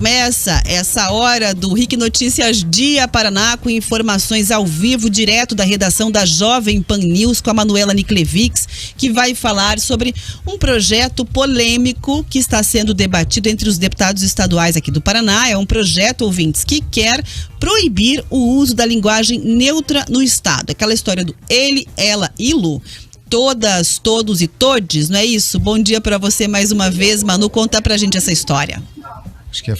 Começa essa hora do RIC Notícias Dia Paraná com informações ao vivo, direto da redação da Jovem Pan News com a Manuela Niklevics, que vai falar sobre um projeto polêmico que está sendo debatido entre os deputados estaduais aqui do Paraná. É um projeto, ouvintes, que quer proibir o uso da linguagem neutra no estado. Aquela história do ele, ela e lu. Todas, todos e todes, não é isso? Bom dia para você mais uma vez, Manu, conta pra gente essa história. Acho que é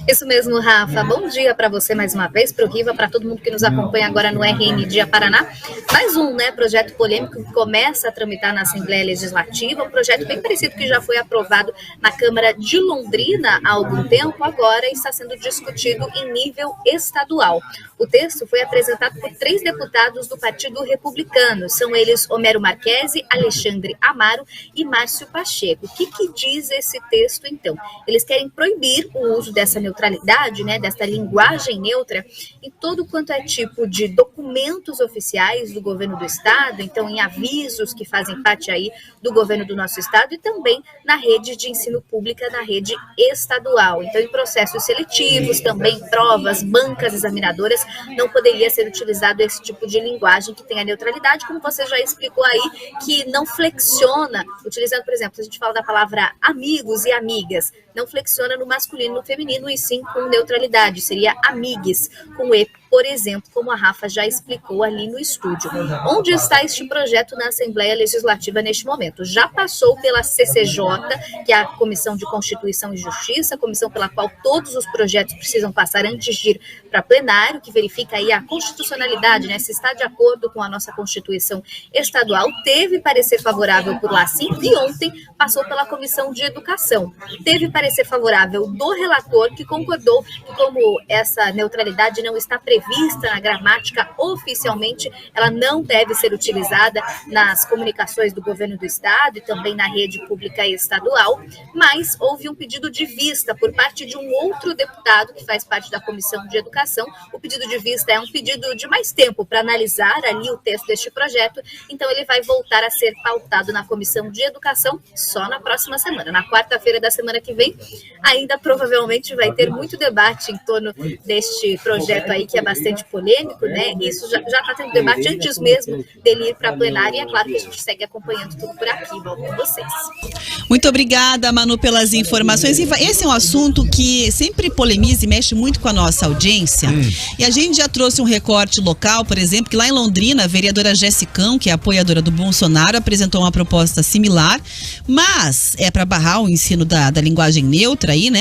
Isso mesmo, Rafa. Bom dia para você mais uma vez, para o Riva, para todo mundo que nos acompanha agora no RN Dia Paraná. Mais um, projeto polêmico que começa a tramitar na Assembleia Legislativa, um projeto bem parecido que já foi aprovado na Câmara de Londrina há algum tempo, agora está sendo discutido em nível estadual. O texto foi apresentado por 3 deputados do Partido Republicano, são eles Homero Marquesi, Alexandre Amaro e Márcio Pacheco. O que diz esse texto, então? Eles querem proibir o uso dessa neutralidade, dessa linguagem neutra, em todo quanto é tipo de documentos oficiais do governo do estado, então em avisos que fazem parte aí do governo do nosso estado e também na rede de ensino pública, na rede estadual. Então em processos seletivos, também provas, bancas examinadoras, não poderia ser utilizado esse tipo de linguagem que tem a neutralidade, como você já explicou aí, que não flexiona, utilizando, por exemplo, a gente fala da palavra amigos e amigas, não flexiona no masculino e no feminino, e sim com neutralidade, seria amigues, com E, por exemplo, como a Rafa já explicou ali no estúdio. Onde está este projeto na Assembleia Legislativa neste momento? Já passou pela CCJ, que é a Comissão de Constituição e Justiça, comissão pela qual todos os projetos precisam passar antes de ir para plenário, que verifica aí a constitucionalidade, se está de acordo com a nossa Constituição estadual. Teve parecer favorável por lá sim, e ontem passou pela Comissão de Educação. Teve parecer favorável do relator, que concordou que como essa neutralidade não está prevista na gramática oficialmente, ela não deve ser utilizada nas comunicações do governo do estado e também na rede pública estadual, mas houve um pedido de vista por parte de um outro deputado que faz parte da Comissão de Educação. O pedido de vista é um pedido de mais tempo para analisar ali o texto deste projeto, então ele vai voltar a ser pautado na Comissão de Educação só na próxima semana. Na quarta-feira da semana que vem, ainda provavelmente vai ter muito debate em torno deste projeto aí, que é bastante polêmico, Isso já está tendo debate antes mesmo dele ir para a plenária, e é claro que a gente segue acompanhando tudo por aqui. Volto com vocês. Muito obrigada, Manu, pelas informações. Esse é um assunto que sempre polemiza e mexe muito com a nossa audiência. E a gente já trouxe um recorte local, por exemplo, que lá em Londrina, a vereadora Jessicão, que é apoiadora do Bolsonaro, apresentou uma proposta similar, mas é para barrar o ensino da linguagem neutra aí,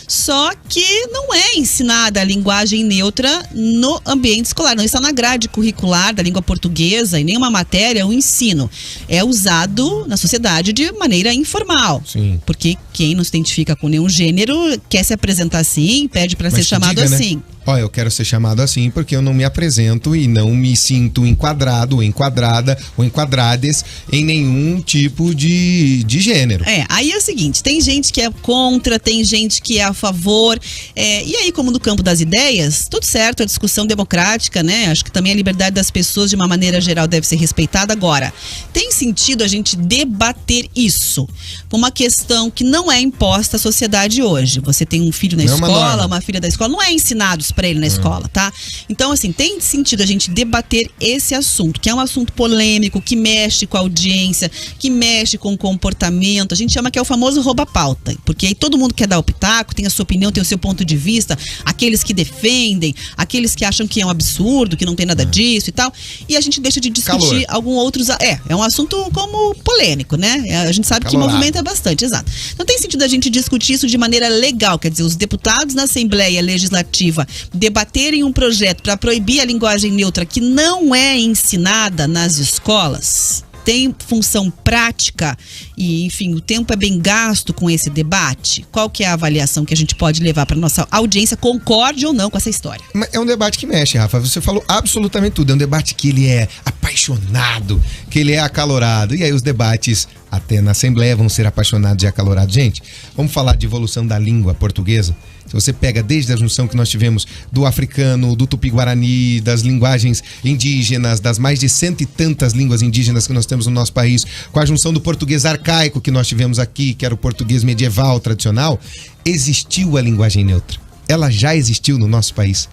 Só que não é ensinada a linguagem neutra no ambiente escolar, não está na grade curricular da língua portuguesa, em nenhuma matéria o ensino. É usado na sociedade de maneira informal. Sim. Porque quem não se identifica com nenhum gênero quer se apresentar assim, pede para ser chamado assim. Eu quero ser chamado assim porque eu não me apresento e não me sinto enquadrado, ou enquadrada, ou enquadrades em nenhum tipo de gênero. Aí é o seguinte, tem gente que é contra, tem gente que é a favor, e aí, como no campo das ideias, tudo certo, a discussão democrática, acho que também a liberdade das pessoas de uma maneira geral deve ser respeitada. Agora, tem sentido a gente debater isso por uma questão que não é imposta à sociedade hoje. Você tem um filho na escola, uma filha da escola, não é ensinado para ele na escola, tá? Então, assim, tem sentido a gente debater esse assunto, que é um assunto polêmico, que mexe com a audiência, que mexe com o comportamento. A gente chama que é o famoso rouba-pauta, porque aí todo mundo quer dar o pitaco, tem a sua opinião, tem o seu ponto de vista, aqueles que defendem, aqueles que acham que é um absurdo, que não tem nada disso e tal, e a gente deixa de discutir algum outros... É um assunto como polêmico, A gente sabe que movimenta bastante, exato. Não tem sentido a gente discutir isso de maneira legal, quer dizer, os deputados na Assembleia Legislativa debaterem um projeto para proibir a linguagem neutra que não é ensinada nas escolas, tem função prática e, enfim, o tempo é bem gasto com esse debate. Qual que é a avaliação que a gente pode levar para nossa audiência, concorde ou não com essa história? É um debate que mexe, Rafa, você falou absolutamente tudo, é um debate que ele é apaixonado, que ele é acalorado, e aí os debates até na Assembleia, vão ser apaixonados e acalorados. Gente, vamos falar de evolução da língua portuguesa. Se você pega desde a junção que nós tivemos do africano, do tupi-guarani, das linguagens indígenas, das mais de 100 e tantas línguas indígenas que nós temos no nosso país, com a junção do português arcaico que nós tivemos aqui, que era o português medieval, tradicional, existiu a linguagem neutra. Ela já existiu no nosso país.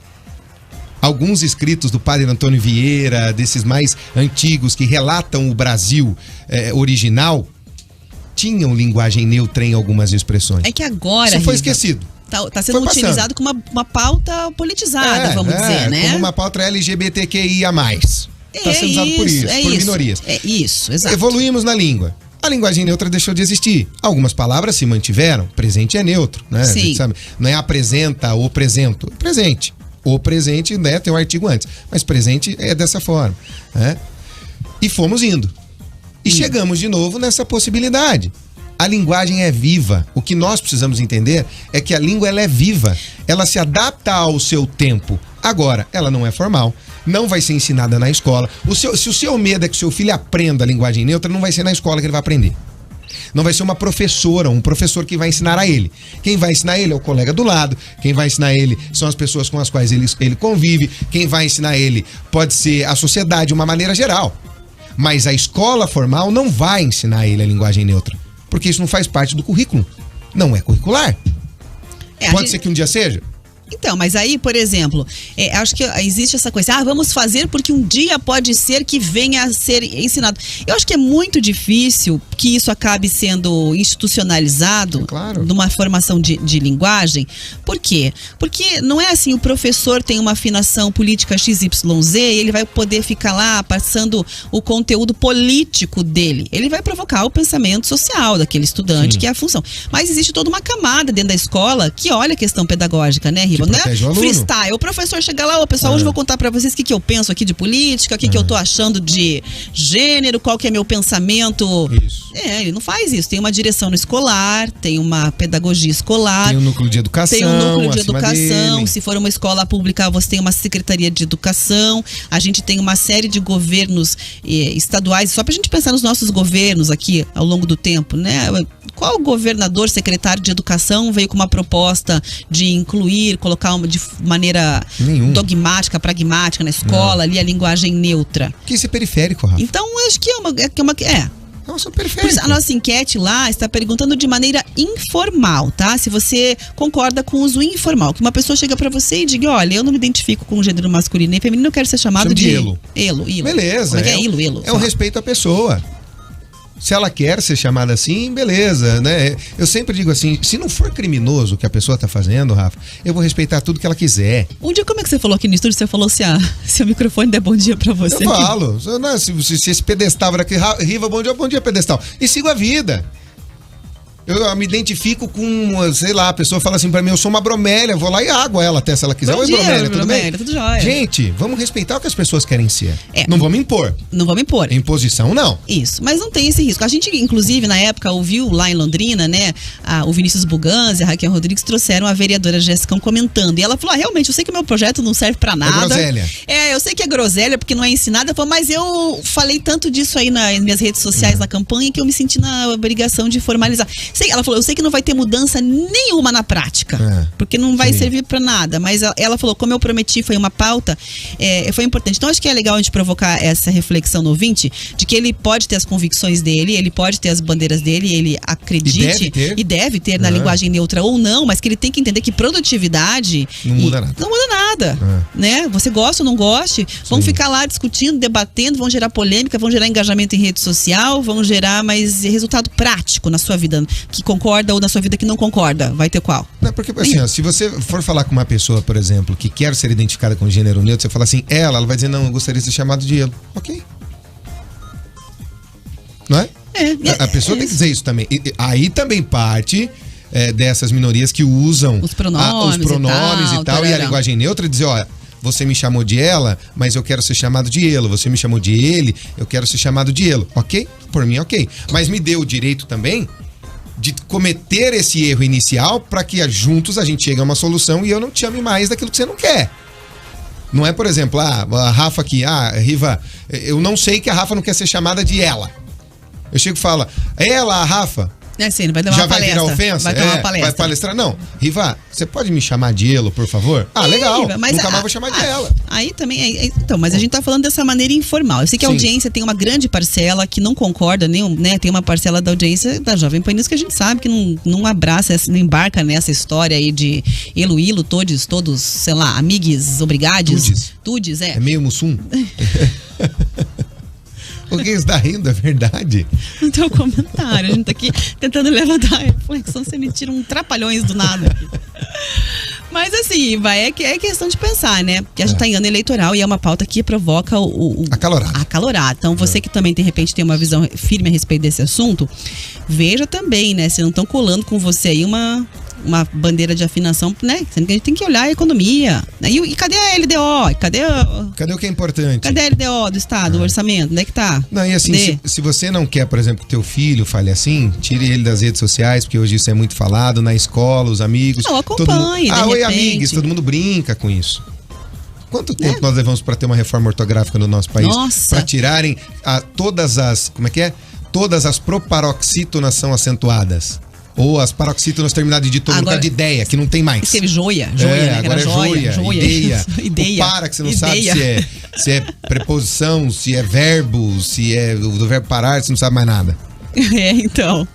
Alguns escritos do padre Antônio Vieira, desses mais antigos que relatam o Brasil original, tinham linguagem neutra em algumas expressões. É que agora... Isso foi esquecido. Tá sendo utilizado como uma pauta politizada, vamos dizer, né? Como uma pauta LGBTQIA+. Está sendo usado por isso, por minorias. É isso, exato. Evoluímos na língua. A linguagem neutra deixou de existir. Algumas palavras se mantiveram. Presente é neutro, né? Sim. A gente sabe, não é apresenta ou presento. Presente. O presente, né, tem um artigo antes. Mas presente é dessa forma, né? E fomos indo. E chegamos de novo nessa possibilidade. A linguagem é viva. O que nós precisamos entender é que a língua ela é viva. Ela se adapta ao seu tempo. Agora, ela não é formal. Não vai ser ensinada na escola. Se o seu medo é que o seu filho aprenda a linguagem neutra, não vai ser na escola que ele vai aprender. Não vai ser uma professora, um professor que vai ensinar a ele. Quem vai ensinar ele é o colega do lado. Quem vai ensinar ele são as pessoas com as quais ele convive. Quem vai ensinar ele pode ser a sociedade, de uma maneira geral. Mas a escola formal não vai ensinar ele a linguagem neutra. Porque isso não faz parte do currículo. Não é curricular. Pode ser que um dia seja. Então, mas aí, por exemplo, acho que existe essa coisa, vamos fazer porque um dia pode ser que venha a ser ensinado. Eu acho que é muito difícil que isso acabe sendo institucionalizado, claro, numa formação de linguagem. Por quê? Porque não é assim, o professor tem uma afinação política XYZ e ele vai poder ficar lá passando o conteúdo político dele. Ele vai provocar o pensamento social daquele estudante, que é a função. Mas existe toda uma camada dentro da escola que olha a questão pedagógica, né, Riva? Não é freestyle. O professor chega lá, pessoal, hoje eu vou contar pra vocês o que eu penso aqui de política, o que eu tô achando de gênero, qual que é meu pensamento. Isso. Ele não faz isso. Tem uma direção no escolar, tem uma pedagogia escolar. Tem um núcleo de educação. Tem um núcleo de educação. Dele. Se for uma escola pública, você tem uma secretaria de educação. A gente tem uma série de governos estaduais. Só pra gente pensar nos nossos governos aqui ao longo do tempo, né? Qual governador, secretário de educação veio com uma proposta de incluir, colocar de maneira dogmática, pragmática na escola, ali a linguagem neutra? Que isso é periférico, Rafa. Então, eu acho que Nossa, periférico. A nossa enquete lá está perguntando de maneira informal, tá? Se você concorda com o uso informal, que uma pessoa chega pra você e diga, olha, eu não me identifico com o gênero masculino e feminino, eu quero ser chamado de elo. Elo. Beleza. Como é elo? É um respeito à pessoa. Se ela quer ser chamada assim, beleza, né? Eu sempre digo assim, se não for criminoso o que a pessoa tá fazendo, Rafa, eu vou respeitar tudo que ela quiser. Um dia, como é que você falou aqui no estúdio? Você falou se o microfone der bom dia pra você. Eu falo. Se esse pedestal era aqui, Riva, bom dia, pedestal. E sigo a vida. Eu me identifico com, sei lá, a pessoa fala assim pra mim, eu sou uma bromélia, vou lá e água ela até se ela quiser. Oi, bromélia, tudo bem? Tudo jóia. Gente, vamos respeitar o que as pessoas querem ser. Não vamos impor. Não vamos impor. Imposição, não. Isso, mas não tem esse risco. A gente, inclusive, na época, ouviu lá em Londrina, né, o Vinícius Buganza e a Raquel Rodrigues trouxeram a vereadora Jéssica comentando. E ela falou, realmente, eu sei que o meu projeto não serve pra nada. É groselha. Eu sei que é groselha, porque não é ensinada. Ela falou, mas eu falei tanto disso aí nas minhas redes sociais, na campanha, que eu me senti na obrigação de formalizar. Ela falou, eu sei que não vai ter mudança nenhuma na prática, porque não vai servir pra nada, mas ela falou, como eu prometi, foi uma pauta, foi importante. Então acho que é legal a gente provocar essa reflexão no ouvinte, de que ele pode ter as convicções dele, ele pode ter as bandeiras dele, ele acredite e deve ter na linguagem neutra ou não, mas que ele tem que entender que produtividade não muda nada, né? Você gosta ou não goste, vão ficar lá discutindo, debatendo, vão gerar polêmica, vão gerar engajamento em rede social, vão gerar mais resultado prático na sua vida, que concorda ou na sua vida que não concorda, vai ter qual? Não, porque assim, se você for falar com uma pessoa, por exemplo, que quer ser identificada com gênero neutro, você fala assim, ela vai dizer, não, eu gostaria de ser chamado de elo. Ok. Não é? A pessoa tem que dizer isso também. Aí também parte dessas minorias que usam os pronomes e tal, e a linguagem neutra dizer, olha, você me chamou de ela, mas eu quero ser chamado de elo. Você me chamou de ele, eu quero ser chamado de elo. Ok? Por mim, ok. Mas me deu o direito também de cometer esse erro inicial para que juntos a gente chegue a uma solução e eu não te chame mais daquilo que você não quer. Não é, por exemplo, a Rafa aqui, Riva, eu não sei que a Rafa não quer ser chamada de ela. Eu chego e falo, ela, a Rafa, É assim, vai dar uma já vai palestra. virar ofensa? Vai dar uma palestra. Vai palestrar? Não. Riva, você pode me chamar de Elo, por favor? Ah, legal. Riva, mas Nunca mais vou chamar de ela. Aí também, então, mas a gente tá falando dessa maneira informal. Eu sei que a Sim. audiência tem uma grande parcela que não concorda, né? Tem uma parcela da audiência da Jovem Pan News que a gente sabe que não abraça, não embarca nessa história aí de Elo, todos, sei lá, amigues, obrigades. Tudes, É meio mussum? Por que está rindo? É verdade? No teu comentário. A gente tá aqui tentando levantar a reflexão, você me tira um trapalhões do nada aqui. Mas assim, é questão de pensar, né? Porque a gente tá em ano eleitoral e é uma pauta que provoca acalorado. Então você que também, de repente, tem uma visão firme a respeito desse assunto, veja também, né? Se não estão colando com você aí uma bandeira de afinação, né? Sendo que a gente tem que olhar a economia. Né? E cadê a LDO? Cadê o que é importante? Cadê a LDO do Estado, o orçamento? Onde é que tá? Não, e assim, se você não quer, por exemplo, que teu filho fale assim, tire ele das redes sociais, porque hoje isso é muito falado, na escola, os amigos. Não, acompanhe, oi, amigos, todo mundo brinca com isso. Quanto tempo nós levamos para ter uma reforma ortográfica no nosso país? Nossa! Para tirarem todas as, como é que é? Todas as proparoxítonas são acentuadas. Ou as paroxítonas terminadas de todo lugar de ideia, que não tem mais. Escreve joia, né? Agora é joia, ideia. Para, que você não sabe se é preposição, se é verbo, se é do verbo parar, você não sabe mais nada. Então.